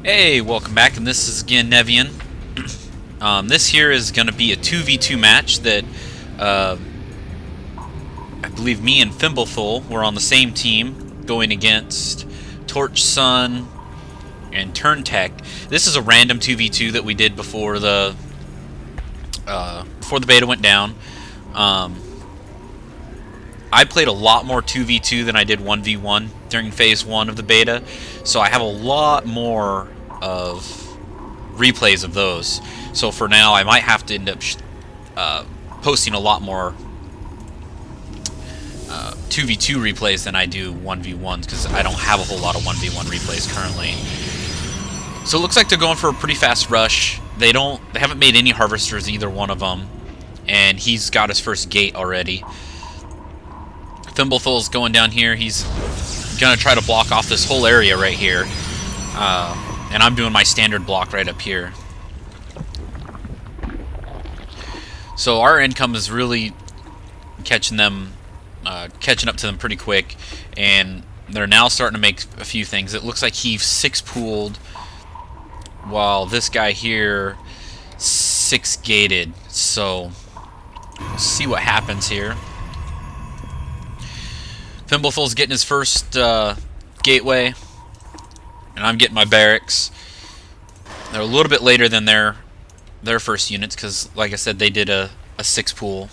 Hey, welcome back, and this is again Nevian. This here is going to be a 2v2 match that I believe me and Fimbulthul were on the same team going against Torch Sun and Turn Tech. This is a random 2v2 that we did before the beta went down. I played a lot more 2v2 than I did 1v1 during phase 1 of the beta, so I have a lot more of replays of those. So for now, I might have to end up posting a lot more 2v2 replays than I do 1v1s, because I don't have a whole lot of 1v1 replays currently. So it looks like they're going for a pretty fast rush. They haven't made any harvesters, either one of them, and he's got his first gate already. Fimbulthul's going down here. He's gonna try to block off this whole area right here, and I'm doing my standard block right up here. So our income is really catching up to them pretty quick, and they're now starting to make a few things. It looks like he 6-pooled, while this guy here 6-gated. So we'll see what happens here. Fimbulthul's getting his first gateway, and I'm getting my barracks. They're a little bit later than their first units, because, like I said, they did a 6-pool.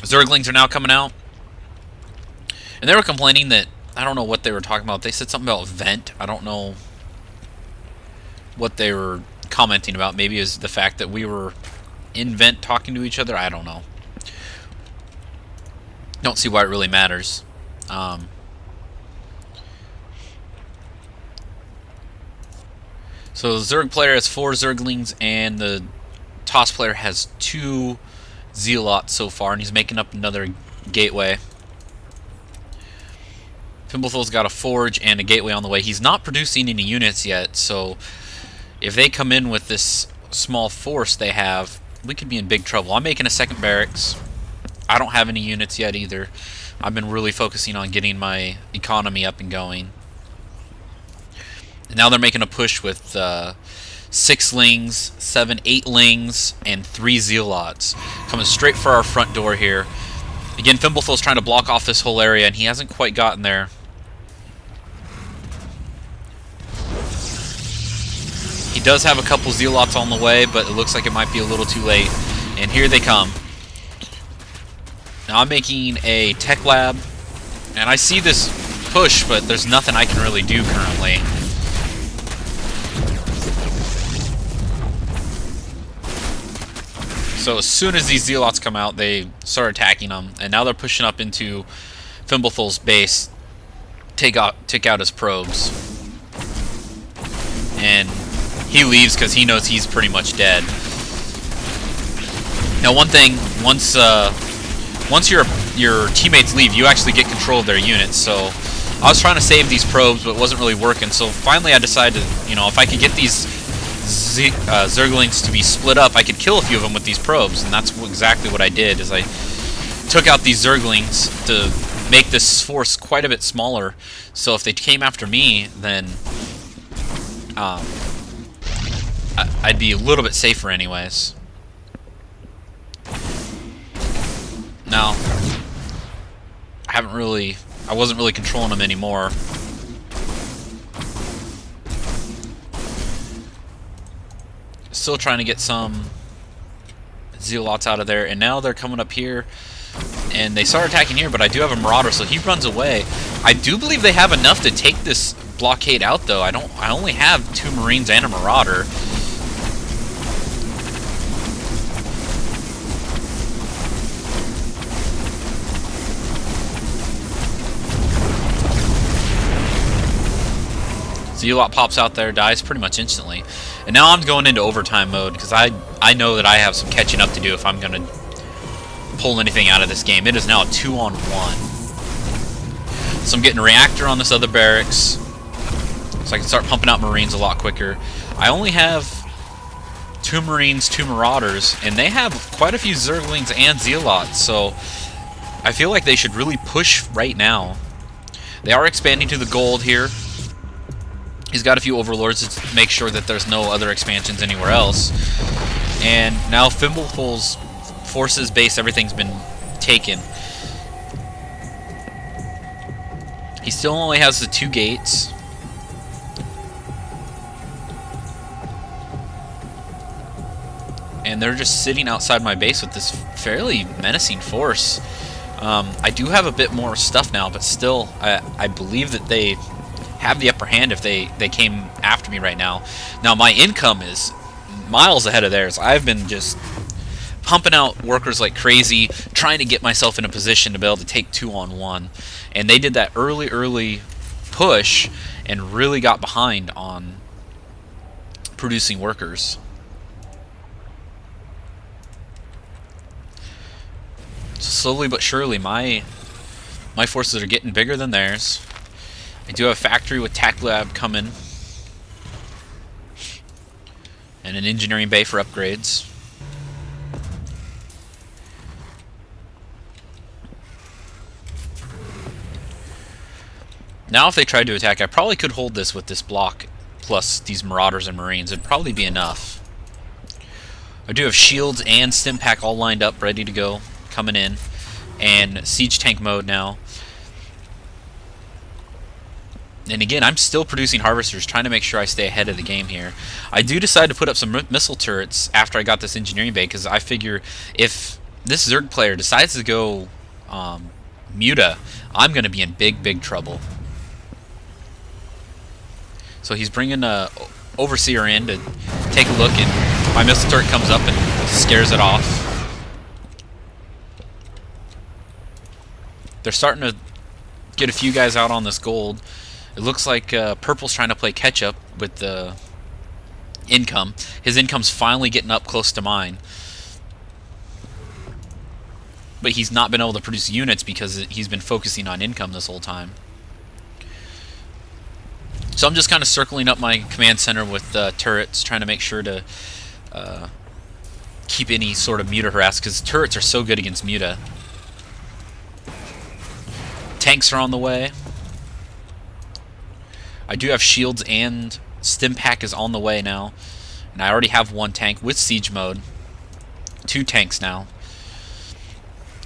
Zerglings are now coming out, and they were complaining that, I don't know what they were talking about. They said something about vent. I don't know what they were commenting about. Maybe it was the fact that we were in vent talking to each other. I don't know. Don't see why it really matters. So the Zerg player has 4 Zerglings, and the Toss player has 2 Zealots so far, and he's making up another gateway. Fimbulthul's got a forge and a gateway on the way. He's not producing any units yet, so if they come in with this small force they have, we could be in big trouble. I'm making a second barracks. I don't have any units yet either. I've been really focusing on getting my economy up and going. And now they're making a push with 6 lings, 8 lings, and 3 zealots coming straight for our front door here. Again, Fimbulthul's trying to block off this whole area, and he hasn't quite gotten there. He does have a couple zealots on the way, but it looks like it might be a little too late. And here they come. Now I'm making a tech lab, and I see this push, but there's nothing I can really do currently. So as soon as these zealots come out, they start attacking them, and now they're pushing up into Fimbulthul's base, take out his probes, and he leaves because he knows he's pretty much dead. Now, one thing, once your teammates leave, you actually get control of their units. So I was trying to save these probes, but it wasn't really working. So finally, I decided, if I could get these Zerglings to be split up, I could kill a few of them with these probes, and that's exactly what I did. Is I took out these Zerglings to make this force quite a bit smaller. So if they came after me, then I'd be a little bit safer anyways. Now, I wasn't really controlling them anymore. Still trying to get some zealots out of there, and now they're coming up here, and they start attacking here, but I do have a marauder, so he runs away. I do believe they have enough to take this blockade out, though. I only have 2 Marines and a marauder. Zealot pops out there, dies pretty much instantly. And now I'm going into overtime mode, because I know that I have some catching up to do if I'm going to pull anything out of this game. It is now a 2-on-1. So I'm getting a reactor on this other barracks, so I can start pumping out Marines a lot quicker. I only have 2 Marines, 2 Marauders, and they have quite a few Zerglings and Zealots, so I feel like they should really push right now. They are expanding to the gold here. He's got a few overlords to make sure that there's no other expansions anywhere else. And now Fimbulthul's forces base, everything's been taken. He still only has the 2 gates. And they're just sitting outside my base with this fairly menacing force. I do have a bit more stuff now, but still, I believe that they have the upper hand if they came after me right now. Now, my income is miles ahead of theirs. I've been just pumping out workers like crazy, trying to get myself in a position to be able to take 2-on-1. And they did that early push and really got behind on producing workers. Slowly but surely, my forces are getting bigger than theirs. I do have a factory with Tac Lab coming, and an engineering bay for upgrades. Now, if they tried to attack, I probably could hold this with this block plus these Marauders and Marines. It'd probably be enough. I do have shields and stim pack all lined up, ready to go. Coming in, and siege tank mode now. And again, I'm still producing harvesters, trying to make sure I stay ahead of the game here. I do decide to put up some missile turrets after I got this engineering bay, because I figure if this Zerg player decides to go Muta, I'm going to be in big trouble. So he's bringing a Overseer in to take a look, and my missile turret comes up and scares it off. They're starting to get a few guys out on this gold. It looks like Purple's trying to play catch-up with the income. His income's finally getting up close to mine. But he's not been able to produce units because he's been focusing on income this whole time. So I'm just kind of circling up my command center with turrets, trying to make sure to keep any sort of Muta harass, because turrets are so good against Muta. Tanks are on the way. I do have shields, and stim pack is on the way now. And I already have 1 tank with siege mode. 2 tanks now.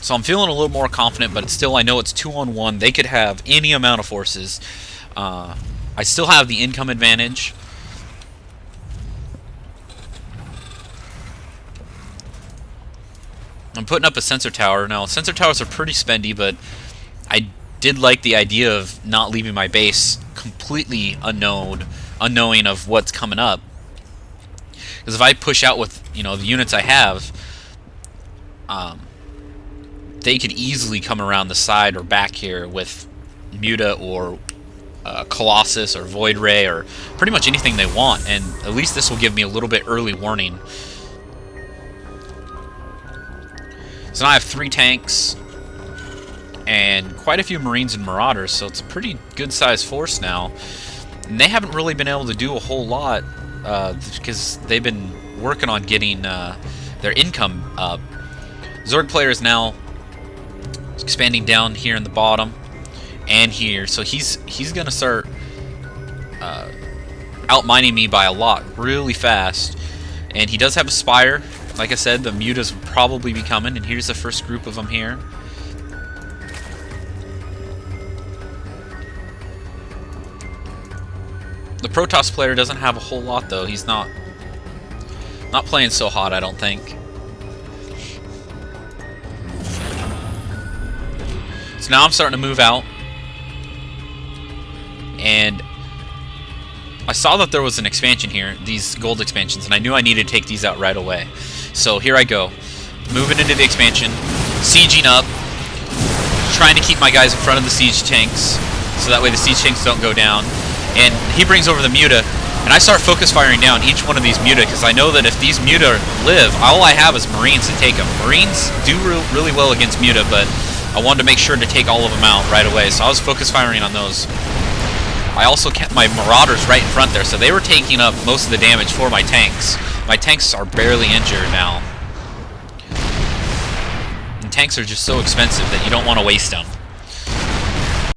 So I'm feeling a little more confident, but still I know it's 2-on-1. They could have any amount of forces. I still have the income advantage. I'm putting up a sensor tower. Now, sensor towers are pretty spendy, but I did like the idea of not leaving my base completely unknowing of what's coming up. Because if I push out with, you know, the units I have, they could easily come around the side or back here with Muta or Colossus or Void Ray or pretty much anything they want, and at least this will give me a little bit early warning. So now I have 3 tanks and quite a few Marines and Marauders, so it's a pretty good sized force now. And they haven't really been able to do a whole lot because they've been working on getting their income up. Zerg player is now expanding down here in the bottom and here, so he's gonna start outmining me by a lot really fast. And he does have a Spire. Like I said, the Mutas will probably be coming, and here's the first group of them here. The Protoss player doesn't have a whole lot, though. He's not playing so hot, I don't think. So now I'm starting to move out, and I saw that there was an expansion here, these gold expansions, and I knew I needed to take these out right away. So here I go, moving into the expansion, sieging up, trying to keep my guys in front of the siege tanks, so that way the siege tanks don't go down. And he brings over the Muta, and I start focus firing down each one of these Muta, because I know that if these Muta live, all I have is Marines to take them. Marines do really well against Muta, but I wanted to make sure to take all of them out right away, so I was focus firing on those. I also kept my Marauders right in front there, so they were taking up most of the damage for my tanks. My tanks are barely injured now. And tanks are just so expensive that you don't want to waste them.